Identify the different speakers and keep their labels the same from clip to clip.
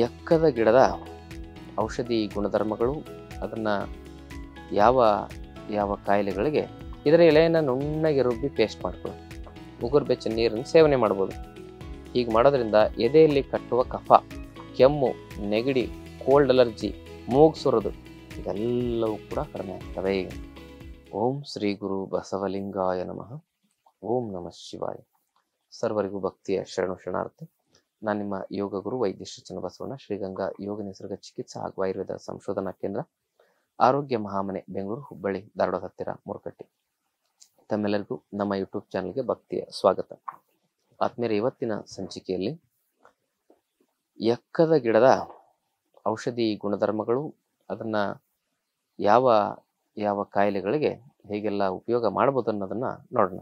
Speaker 1: ಎಕ್ಕದ ಗಿಡದ ಔಷಧಿ ಗುಣಧರ್ಮಗಳು, ಅದನ್ನು ಯಾವ ಯಾವ ಕಾಯಿಲೆಗಳಿಗೆ ಇದರ ಎಲೆಯನ್ನು ನುಣ್ಣಗೆ ರುಬ್ಬಿ ಪೇಸ್ಟ್ ಮಾಡ್ಕೊಳ್ಳಿ. ಉಗುರು ಬೆಚ್ಚ ನೀರನ್ನು ಸೇವನೆ ಮಾಡ್ಬೋದು. ಹೀಗೆ ಮಾಡೋದ್ರಿಂದ ಎದೆಯಲ್ಲಿ ಕಟ್ಟುವ ಕಫ, ಕೆಮ್ಮು, ನೆಗಡಿ, ಕೋಲ್ಡ್ ಅಲರ್ಜಿ, ಮೂಗು ಸುರೋದು ಇದೆಲ್ಲವೂ ಕೂಡ ಕಡಿಮೆ ಆಗ್ತವೆ. ಓಂ ಶ್ರೀ ಗುರು ಬಸವಲಿಂಗಾಯ ನಮಃ. ಓಂ ನಮಃ ಶಿವಾಯ. ಸರ್ವರಿಗೂ ಭಕ್ತಿಯ ಶರಣು ಶರಣಾರ್ಥಿ. ನಾನು ನಿಮ್ಮ ಯೋಗ ಗುರು ವೈದ್ಯ ಶ್ರೀ ಚನ್ನಬಸವಣ್ಣ, ಶ್ರೀಗಂಗಾ ಯೋಗ ನಿಸರ್ಗ ಚಿಕಿತ್ಸಾ ಹಾಗೂ ಆಯುರ್ವೇದ ಸಂಶೋಧನಾ ಕೇಂದ್ರ, ಆರೋಗ್ಯ ಮಹಾಮನೆ, ಬೆಂಗಳೂರು, ಹುಬ್ಬಳ್ಳಿ, ಧಾರವಾಡ ಹತ್ತಿರ, ಮುರುಕಟ್ಟಿ. ತಮ್ಮೆಲ್ಲರಿಗೂ ನಮ್ಮ ಯೂಟ್ಯೂಬ್ ಚಾನಲ್ಗೆ ಭಕ್ತಿಯ ಸ್ವಾಗತ. ಆತ್ಮೀಯರೇ, ಇವತ್ತಿನ ಸಂಚಿಕೆಯಲ್ಲಿ ಎಕ್ಕದ ಗಿಡದ ಔಷಧಿ ಗುಣಧರ್ಮಗಳು, ಅದನ್ನು ಯಾವ ಯಾವ ಕಾಯಿಲೆಗಳಿಗೆ ಹೇಗೆಲ್ಲ ಉಪಯೋಗ ಮಾಡ್ಬೋದು ಅನ್ನೋದನ್ನು ನೋಡೋಣ.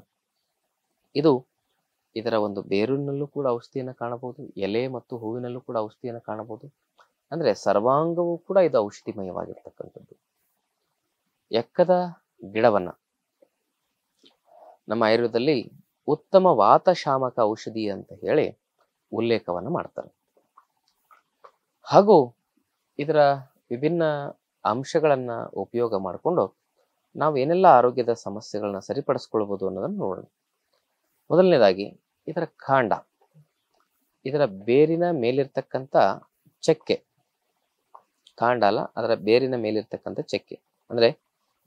Speaker 1: ಇದರ ಒಂದು ಬೇರಿನಲ್ಲೂ ಕೂಡ ಔಷಧಿಯನ್ನು ಕಾಣಬಹುದು, ಎಲೆ ಮತ್ತು ಹೂವಿನಲ್ಲೂ ಕೂಡ ಔಷಧಿಯನ್ನು ಕಾಣಬಹುದು. ಅಂದರೆ ಸರ್ವಾಂಗವೂ ಕೂಡ ಇದು ಔಷಧಿಮಯವಾಗಿರ್ತಕ್ಕಂಥದ್ದು. ಎಕ್ಕದ ಗಿಡವನ್ನು ನಮ್ಮ ಆಯುರ್ವೇದದಲ್ಲಿ ಉತ್ತಮ ವಾತಶಾಮಕ ಔಷಧಿ ಅಂತ ಹೇಳಿ ಉಲ್ಲೇಖವನ್ನು ಮಾಡ್ತಾರೆ. ಹಾಗೂ ಇದರ ವಿಭಿನ್ನ ಅಂಶಗಳನ್ನು ಉಪಯೋಗ ಮಾಡಿಕೊಂಡು ನಾವು ಏನೆಲ್ಲ ಆರೋಗ್ಯದ ಸಮಸ್ಯೆಗಳನ್ನ ಸರಿಪಡಿಸ್ಕೊಳ್ಬೋದು ಅನ್ನೋದನ್ನು ನೋಡೋಣ. ಮೊದಲನೇದಾಗಿ ಇದರ ಕಾಂಡ, ಇದರ ಬೇರಿನ ಮೇಲಿರ್ತಕ್ಕಂಥ ಚಕ್ಕೆ, ಕಾಂಡ ಅಲ್ಲ, ಅದರ ಬೇರಿನ ಮೇಲಿರ್ತಕ್ಕಂಥ ಚಕ್ಕೆ. ಅಂದರೆ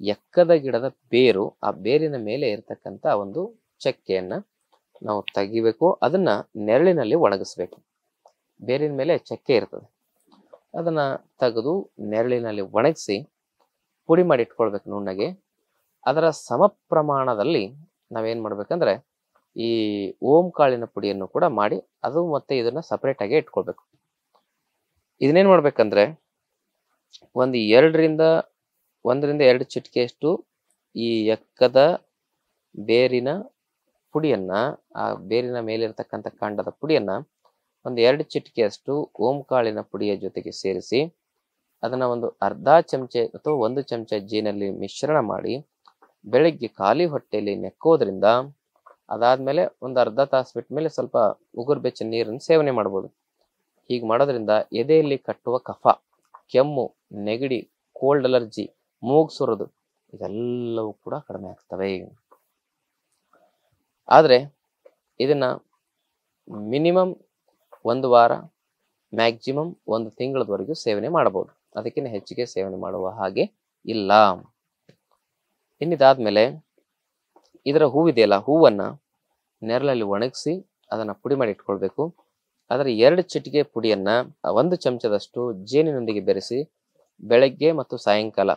Speaker 1: ಎಕ್ಕದ ಗಿಡದ ಬೇರು, ಆ ಬೇರಿನ ಮೇಲೆ ಇರತಕ್ಕಂಥ ಒಂದು ಚಕ್ಕೆಯನ್ನು ನಾವು ತೆಗಿಬೇಕು. ಅದನ್ನ ನೆರಳಿನಲ್ಲಿ ಒಣಗಿಸ್ಬೇಕು. ಬೇರಿನ ಮೇಲೆ ಚಕ್ಕೆ ಇರ್ತದೆ, ಅದನ್ನ ತೆಗೆದು ನೆರಳಿನಲ್ಲಿ ಒಣಗಿಸಿ ಪುಡಿ ಮಾಡಿ ಇಟ್ಕೊಳ್ಬೇಕು ನುಣ್ಣಗೆ. ಅದರ ಸಮ ಪ್ರಮಾಣದಲ್ಲಿ ನಾವೇನ್ ಮಾಡ್ಬೇಕಂದ್ರೆ ಈ ಓಂ ಕಾಳಿನ ಪುಡಿಯನ್ನು ಕೂಡ ಮಾಡಿ ಅದು ಮತ್ತೆ ಇದನ್ನ ಸಪರೇಟ್ ಆಗಿ ಇಟ್ಕೊಳ್ಬೇಕು. ಇದನ್ನೇನ್ ಮಾಡ್ಬೇಕಂದ್ರೆ ಒಂದರಿಂದ 2 ಚಿಟಿಕೆಯಷ್ಟು ಈ ಎಕ್ಕದ ಬೇರಿನ ಪುಡಿಯನ್ನ, ಆ ಬೇರಿನ ಮೇಲಿರ್ತಕ್ಕಂಥ ಕಾಂಡದ ಪುಡಿಯನ್ನ 2 ಚಿಟಿಕೆಯಷ್ಟು ಓಂ ಕಾಳಿನ ಪುಡಿಯ ಜೊತೆಗೆ ಸೇರಿಸಿ ಅದನ್ನ ಒಂದು ಅರ್ಧ ಚಮಚೆ ಅಥವಾ 1 ಚಮಚ ಜೇನಲ್ಲಿ ಮಿಶ್ರಣ ಮಾಡಿ ಬೆಳಗ್ಗೆ ಖಾಲಿ ಹೊಟ್ಟೆಯಲ್ಲಿ ನೆಕ್ಕೋದ್ರಿಂದ, ಅದಾದ್ಮೇಲೆ ಒಂದು ಅರ್ಧ ತಾಸು ಬಿಟ್ಟ ಮೇಲೆ ಸ್ವಲ್ಪ ಉಗುರು ಬೆಚ್ಚ ನೀರನ್ನು ಸೇವನೆ ಮಾಡ್ಬೋದು. ಹೀಗೆ ಮಾಡೋದ್ರಿಂದ ಎದೆಯಲ್ಲಿ ಕಟ್ಟುವ ಕಫ, ಕೆಮ್ಮು, ನೆಗಡಿ, ಕೋಲ್ಡ್ ಅಲರ್ಜಿ, ಮೂಗು ಸುರೋದು ಇದೆಲ್ಲವೂ ಕೂಡ ಕಡಿಮೆ ಆಗ್ತವೆ. ಆದ್ರೆ ಇದನ್ನ ಮಿನಿಮಮ್ 1 ವಾರ, ಮ್ಯಾಕ್ಸಿಮಮ್ 1 ತಿಂಗಳವರೆಗೂ ಸೇವನೆ ಮಾಡಬಹುದು. ಅದಕ್ಕಿಂತ ಹೆಚ್ಚಿಗೆ ಸೇವನೆ ಮಾಡುವ ಹಾಗೆ ಇಲ್ಲ. ಇನ್ನಿದಾದ್ಮೇಲೆ ಇದರ ಹೂವಿದೆಯಲ್ಲ, ಹೂವನ್ನ ನೆರಳಲ್ಲಿ ಒಣಗಿಸಿ ಅದನ್ನ ಪುಡಿ ಮಾಡಿ ಇಟ್ಕೊಳ್ಬೇಕು. ಅದರ 2 ಚಿಟಿಕೆ ಪುಡಿಯನ್ನ 1 ಚಮಚದಷ್ಟು ಜೇನಿನೊಂದಿಗೆ ಬೆರೆಸಿ ಬೆಳಗ್ಗೆ ಮತ್ತು ಸಾಯಂಕಾಲ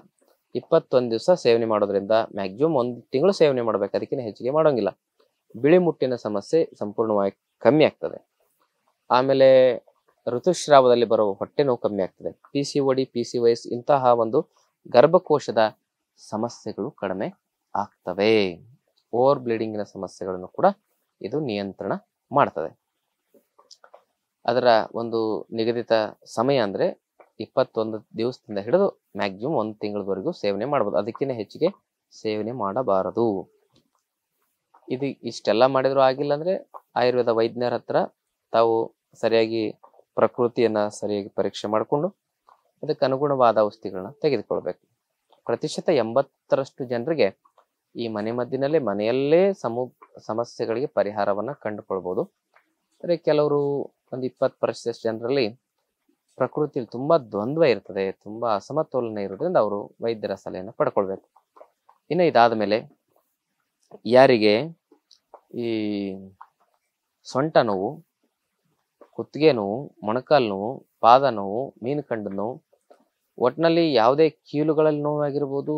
Speaker 1: 21 ದಿವಸ ಸೇವನೆ ಮಾಡೋದ್ರಿಂದ ಮ್ಯಾಕ್ಸಿಮಮ್ 1 ತಿಂಗಳು ಸೇವನೆ ಮಾಡ್ಬೇಕು, ಅದಕ್ಕಿಂತ ಹೆಚ್ಚಿಗೆ ಮಾಡೋಂಗಿಲ್ಲ. ಬಿಳಿ ಮುಟ್ಟಿನ ಸಮಸ್ಯೆ ಸಂಪೂರ್ಣವಾಗಿ ಕಮ್ಮಿ ಆಗ್ತದೆ. ಆಮೇಲೆ ಋತುಸ್ರಾವದಲ್ಲಿ ಬರುವ ಹೊಟ್ಟೆ ನೋವು ಕಮ್ಮಿ ಆಗ್ತದೆ. PCOD, PCOS ಇಂತಹ ಒಂದು ಗರ್ಭಕೋಶದ ಸಮಸ್ಯೆಗಳು ಕಡಿಮೆ ಆಗ್ತವೆ. ಓವರ್ ಬ್ಲೀಡಿಂಗಿನ ಸಮಸ್ಯೆಗಳನ್ನು ಕೂಡ ಇದು ನಿಯಂತ್ರಣ ಮಾಡ್ತದೆ. ಅದರ ಒಂದು ನಿಗದಿತ ಸಮಯ ಅಂದ್ರೆ 21 ದಿವಸದಿಂದ ಹಿಡಿದು ಮ್ಯಾಕ್ಸಿಮಮ್ 1 ತಿಂಗಳವರೆಗೂ ಸೇವನೆ ಮಾಡ್ಬೋದು, ಅದಕ್ಕಿಂತ ಹೆಚ್ಚಿಗೆ ಸೇವನೆ ಮಾಡಬಾರದು. ಇಷ್ಟೆಲ್ಲ ಮಾಡಿದ್ರು ಆಗಿಲ್ಲ ಅಂದ್ರೆ ಆಯುರ್ವೇದ ವೈದ್ಯರ ಹತ್ರ ತಾವು ಸರಿಯಾಗಿ ಪ್ರಕೃತಿಯನ್ನ ಸರಿಯಾಗಿ ಪರೀಕ್ಷೆ ಮಾಡಿಕೊಂಡು ಅದಕ್ಕೆ ಅನುಗುಣವಾದ ಔಷಧಿಗಳನ್ನ ತೆಗೆದುಕೊಳ್ಬೇಕು. ಪ್ರತಿಶತ 80ರಷ್ಟು ಜನರಿಗೆ ಈ ಮನೆಮದ್ದಿನಲ್ಲೇ ಮನೆಯಲ್ಲೇ ಸಮಸ್ಯೆಗಳಿಗೆ ಪರಿಹಾರವನ್ನ ಕಂಡುಕೊಳ್ಬಹುದು. ಅಂದ್ರೆ ಕೆಲವರು ಒಂದು 20% ಜನರಲ್ಲಿ ಪ್ರಕೃತಿಯಲ್ಲಿ ತುಂಬಾ ದ್ವಂದ್ವ ಇರ್ತದೆ, ತುಂಬಾ ಅಸಮತೋಲನ ಇರೋದ್ರಿಂದ ಅವರು ವೈದ್ಯರ ಸಲಹೆಯನ್ನು ಪಡ್ಕೊಳ್ಬೇಕು. ಇನ್ನು ಇದಾದ ಮೇಲೆ ಯಾರಿಗೆ ಈ ಸೊಂಟ ನೋವು, ಕುತ್ತಿಗೆ ನೋವು, ಮೊಣಕಾಲು ನೋವು, ಪಾದ ನೋವು, ಮೀನುಕಂಡ ನೋವು, ಒಟ್ಟಿನಲ್ಲಿ ಯಾವುದೇ ಕೀಲುಗಳಲ್ಲಿ ನೋವಾಗಿರ್ಬೋದು,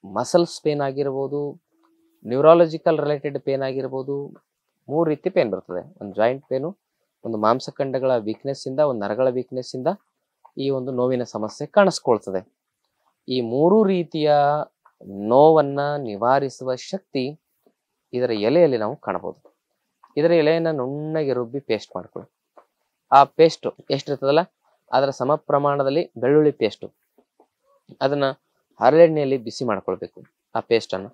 Speaker 1: ಮಸಲ್ಸ್ ಪೇನ್ ಆಗಿರ್ಬೋದು, ನ್ಯೂರಾಲಜಿಕಲ್ ರಿಲೇಟೆಡ್ ಪೇನ್ ಆಗಿರ್ಬೋದು, 3 ರೀತಿ ಪೇನ್ ಬರ್ತದೆ. ಒಂದು ಜಾಯಿಂಟ್ ಪೇನು, ಒಂದು ಮಾಂಸಖಂಡಗಳ ವೀಕ್ನೆಸ್ ಇಂದ, ಒಂದು ನರಗಳ ವೀಕ್ನೆಸ್ ಇಂದ ಈ ಒಂದು ನೋವಿನ ಸಮಸ್ಯೆ ಕಾಣಿಸ್ಕೊಳ್ತದೆ. ಈ 3 ರೀತಿಯ ನೋವನ್ನ ನಿವಾರಿಸುವ ಶಕ್ತಿ ಇದರ ಎಲೆಯಲ್ಲಿ ನಾವು ಕಾಣಬಹುದು. ಇದರ ಎಲೆಯನ್ನ ನುಣ್ಣಗೆ ರುಬ್ಬಿ ಪೇಸ್ಟ್ ಮಾಡ್ಕೊಳ್ಳಿ. ಆ ಪೇಸ್ಟ್ ಎಷ್ಟಿರ್ತದಲ್ಲ ಅದರ ಸಮ ಪ್ರಮಾಣದಲ್ಲಿ ಬೆಳ್ಳುಳ್ಳಿ ಪೇಸ್ಟು, ಅದನ್ನ ಹರಳೆಣ್ಣೆಯಲ್ಲಿ ಬಿಸಿ ಮಾಡ್ಕೊಳ್ಬೇಕು. ಆ ಪೇಸ್ಟನ್ನು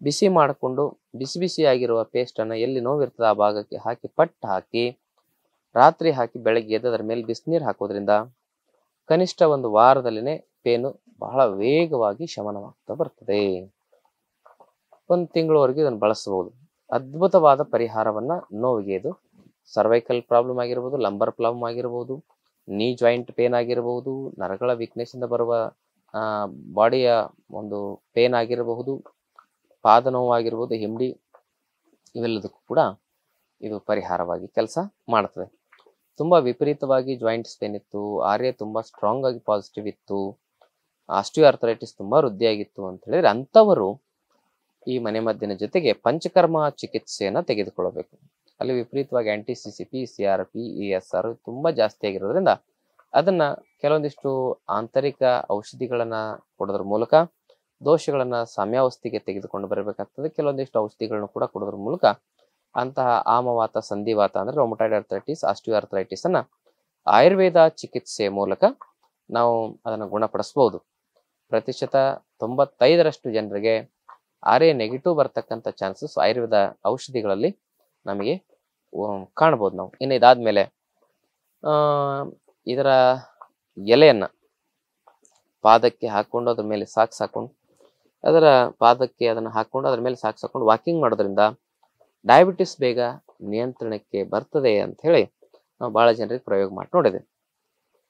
Speaker 1: ಬಿಸಿ ಮಾಡಿಕೊಂಡು ಬಿಸಿ ಬಿಸಿ ಆಗಿರುವ ಪೇಸ್ಟನ್ನು ಎಲ್ಲಿ ನೋವಿರ್ತದೆ ಆ ಭಾಗಕ್ಕೆ ಹಾಕಿ ಪಟ್ಟು ಹಾಕಿ ರಾತ್ರಿ ಹಾಕಿ ಬೆಳಗ್ಗೆ ಎದ್ದು ಅದರ ಮೇಲೆ ಬಿಸಿನೀರು ಹಾಕೋದ್ರಿಂದ ಕನಿಷ್ಠ ಒಂದು ವಾರದಲ್ಲಿನೇ ಪೇನು ಬಹಳ ವೇಗವಾಗಿ ಶಮನವಾಗ್ತಾ ಬರ್ತದೆ. ಒಂದು ತಿಂಗಳವರೆಗೆ ಇದನ್ನು ಬಳಸಬಹುದು. ಅದ್ಭುತವಾದ ಪರಿಹಾರವನ್ನ ನೋವಿಗೆ ಇದು ಸರ್ವೈಕಲ್ ಪ್ರಾಬ್ಲಮ್ ಆಗಿರ್ಬೋದು, ಲಂಬರ್ ಪ್ರಾಬ್ಲಮ್ ಆಗಿರ್ಬೋದು, ನೀ ಜಾಯಿಂಟ್ ಪೇನ್ ಆಗಿರಬಹುದು, ನರಗಳ ವೀಕ್ನೆಸ್ ಇಂದ ಬರುವ ಬಾಡಿಯ ಒಂದು ಪೇನ್ ಆಗಿರಬಹುದು, ಪಾದ ನೋವಾಗಿರ್ಬೋದು, ಹಿಂಡಿ, ಇವೆಲ್ಲದಕ್ಕೂ ಕೂಡ ಇದು ಪರಿಹಾರವಾಗಿ ಕೆಲಸ ಮಾಡ್ತದೆ. ತುಂಬಾ ವಿಪರೀತವಾಗಿ ಜಾಯಿಂಟ್ಸ್ ಪೇನ್ ಇತ್ತು, ಆರ್ಯ ತುಂಬಾ ಸ್ಟ್ರಾಂಗ್ ಆಗಿ ಪಾಸಿಟಿವ್ ಇತ್ತು, ಆಸ್ಟಿಯೋಆರ್ಥರೈಟಿಸ್ ತುಂಬಾ ವೃದ್ಧಿಯಾಗಿತ್ತು ಅಂತ ಹೇಳಿದ್ರೆ ಅಂಥವರು ಈ ಮನೆಮದ್ದಿನ ಜೊತೆಗೆ ಪಂಚಕರ್ಮ ಚಿಕಿತ್ಸೆಯನ್ನ ತೆಗೆದುಕೊಳ್ಳಬೇಕು. ಅಲ್ಲಿ ವಿಪರೀತವಾಗಿ ANTCCP, CRP, ESR ತುಂಬಾ ಜಾಸ್ತಿ ಆಗಿರೋದ್ರಿಂದ ಅದನ್ನ ಕೆಲವೊಂದಿಷ್ಟು ಆಂತರಿಕ ಔಷಧಿಗಳನ್ನ ಕೊಡೋದ್ರ ಮೂಲಕ ದೋಷಗಳನ್ನ ಸಾಮ್ಯಾವಸ್ಥೆಗೆ ತೆಗೆದುಕೊಂಡು ಬರಬೇಕಾಗ್ತದೆ. ಕೆಲವೊಂದಿಷ್ಟು ಔಷಧಿಗಳನ್ನು ಕೂಡ ಕೊಡೋದ್ರ ಮೂಲಕ ಅಂತಹ ಆಮವಾತ, ಸಂಧಿವಾತ ಅಂದ್ರೆ ರೊಮಟಾಯ್ಡ್ ಆರ್ಥರೈಟಿಸ್, ಆಸ್ಟಿಯೋಆರ್ಥರೈಟಿಸ್ ಅನ್ನ ಆಯುರ್ವೇದ ಚಿಕಿತ್ಸೆಯ ಮೂಲಕ ನಾವು ಅದನ್ನು ಗುಣಪಡಿಸಬಹುದು. ಪ್ರತಿಶತ 95ರಷ್ಟು ಜನರಿಗೆ RA ನೆಗೆಟಿವ್ ಬರ್ತಕ್ಕಂಥ ಚಾನ್ಸಸ್ ಆಯುರ್ವೇದ ಔಷಧಿಗಳಲ್ಲಿ ನಮಗೆ ಕಾಣಬಹುದು ನಾವು. ಇನ್ನು ಇದಾದ್ಮೇಲೆ ಇದರ ಎಲೆಯನ್ನ ಪಾದಕ್ಕೆ ಹಾಕೊಂಡು ಅದ್ರ ಮೇಲೆ ಸಾಕ್ಸ್ ಹಾಕೊಂಡು ಅದರ ಪಾದಕ್ಕೆ ಅದನ್ನ ಹಾಕೊಂಡು ಅದ್ರ ಮೇಲೆ ಸಾಕ್ಸ್ ಹಾಕೊಂಡು ವಾಕಿಂಗ್ ಮಾಡೋದ್ರಿಂದ ಡಯಾಬಿಟಿಸ್ ಬೇಗ ನಿಯಂತ್ರಣಕ್ಕೆ ಬರ್ತದೆ ಅಂತ ಹೇಳಿ ನಾವು ಬಹಳ ಜನರಿಗೆ ಪ್ರಯೋಗ ಮಾಡಿ ನೋಡಿದೆ.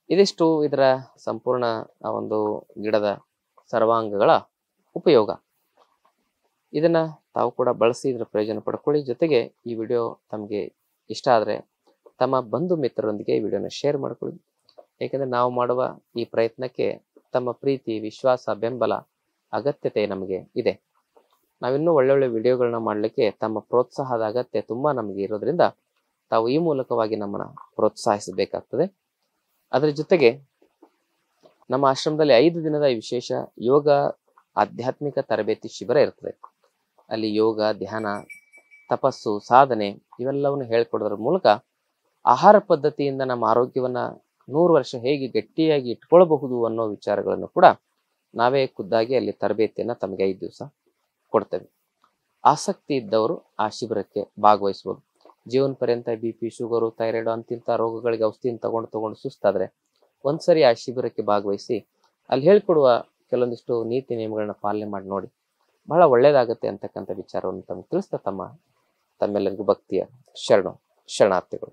Speaker 1: ಇದಿಷ್ಟು ಇದರ ಸಂಪೂರ್ಣ ಒಂದು ಗಿಡದ ಸರ್ವಾಂಗಗಳ ಉಪಯೋಗ. ಇದನ್ನ ತಾವು ಕೂಡ ಬಳಸಿ ಇದರ ಪ್ರಯೋಜನ ಪಡ್ಕೊಳ್ಳಿ. ಜೊತೆಗೆ ಈ ವಿಡಿಯೋ ತಮಗೆ ಇಷ್ಟ ಆದರೆ ತಮ್ಮ ಬಂಧು ಮಿತ್ರರೊಂದಿಗೆ ಈ ವಿಡಿಯೋನ ಶೇರ್ ಮಾಡ್ಕೊಳ್ಳಿ. ಯಾಕಂದ್ರೆ ನಾವು ಮಾಡುವ ಈ ಪ್ರಯತ್ನಕ್ಕೆ ತಮ್ಮ ಪ್ರೀತಿ, ವಿಶ್ವಾಸ, ಬೆಂಬಲ ಅಗತ್ಯತೆ ನಮಗೆ ಇದೆ. ನಾವಿನ್ನೂ ಒಳ್ಳೊಳ್ಳೆ ವಿಡಿಯೋಗಳನ್ನ ಮಾಡಲಿಕ್ಕೆ ತಮ್ಮ ಪ್ರೋತ್ಸಾಹದ ಅಗತ್ಯ ತುಂಬಾ ನಮಗೆ ಇರೋದ್ರಿಂದ ತಾವು ಈ ಮೂಲಕವಾಗಿ ನಮ್ಮನ್ನ ಪ್ರೋತ್ಸಾಹಿಸಬೇಕಾಗ್ತದೆ. ಅದರ ಜೊತೆಗೆ ನಮ್ಮ ಆಶ್ರಮದಲ್ಲಿ 5 ದಿನದ ವಿಶೇಷ ಯೋಗ ಆಧ್ಯಾತ್ಮಿಕ ತರಬೇತಿ ಶಿಬಿರ ಇರ್ತದೆ. ಅಲ್ಲಿ ಯೋಗ, ಧ್ಯಾನ, ತಪಸ್ಸು, ಸಾಧನೆ ಇವೆಲ್ಲವನ್ನು ಹೇಳ್ಕೊಡೋದ್ರ ಮೂಲಕ ಆಹಾರ ಪದ್ಧತಿಯಿಂದ ನಮ್ಮ ಆರೋಗ್ಯವನ್ನ 100 ವರ್ಷ ಹೇಗೆ ಗಟ್ಟಿಯಾಗಿ ಇಟ್ಕೊಳ್ಬಹುದು ಅನ್ನೋ ವಿಚಾರಗಳನ್ನು ಕೂಡ ನಾವೇ ಖುದ್ದಾಗಿ ಅಲ್ಲಿ ತರಬೇತಿಯನ್ನ ತಮಗೆ 5 ದಿವಸ ಕೊಡ್ತೇವೆ. ಆಸಕ್ತಿ ಇದ್ದವರು ಆ ಶಿಬಿರಕ್ಕೆ ಭಾಗವಹಿಸಬಹುದು. ಜೀವನ ಪರ್ಯಂತ BP, ಶುಗರು, ಥೈರಾಯ್ಡ್ ಅಂತಿಂತ ರೋಗಗಳಿಗೆ ಔಷಧಿಯನ್ನು ತಗೊಂಡು ಸುಸ್ತಾದ್ರೆ ಒಂದ್ಸರಿ ಆ ಶಿಬಿರಕ್ಕೆ ಭಾಗವಹಿಸಿ ಅಲ್ಲಿ ಹೇಳ್ಕೊಡುವ ಕೆಲವೊಂದಿಷ್ಟು ನೀತಿ ನಿಯಮಗಳನ್ನ ಪಾಲನೆ ಮಾಡಿ ನೋಡಿ, ಬಹಳ ಒಳ್ಳೇದಾಗುತ್ತೆ ಅಂತಕ್ಕಂಥ ವಿಚಾರವನ್ನು ತಮಗೆ ತಿಳಿಸ್ತಾ ತಮ್ಮೆಲ್ಲರಿಗೂ ಭಕ್ತಿಯ ಶರಣಾರ್ಥಿಗಳು.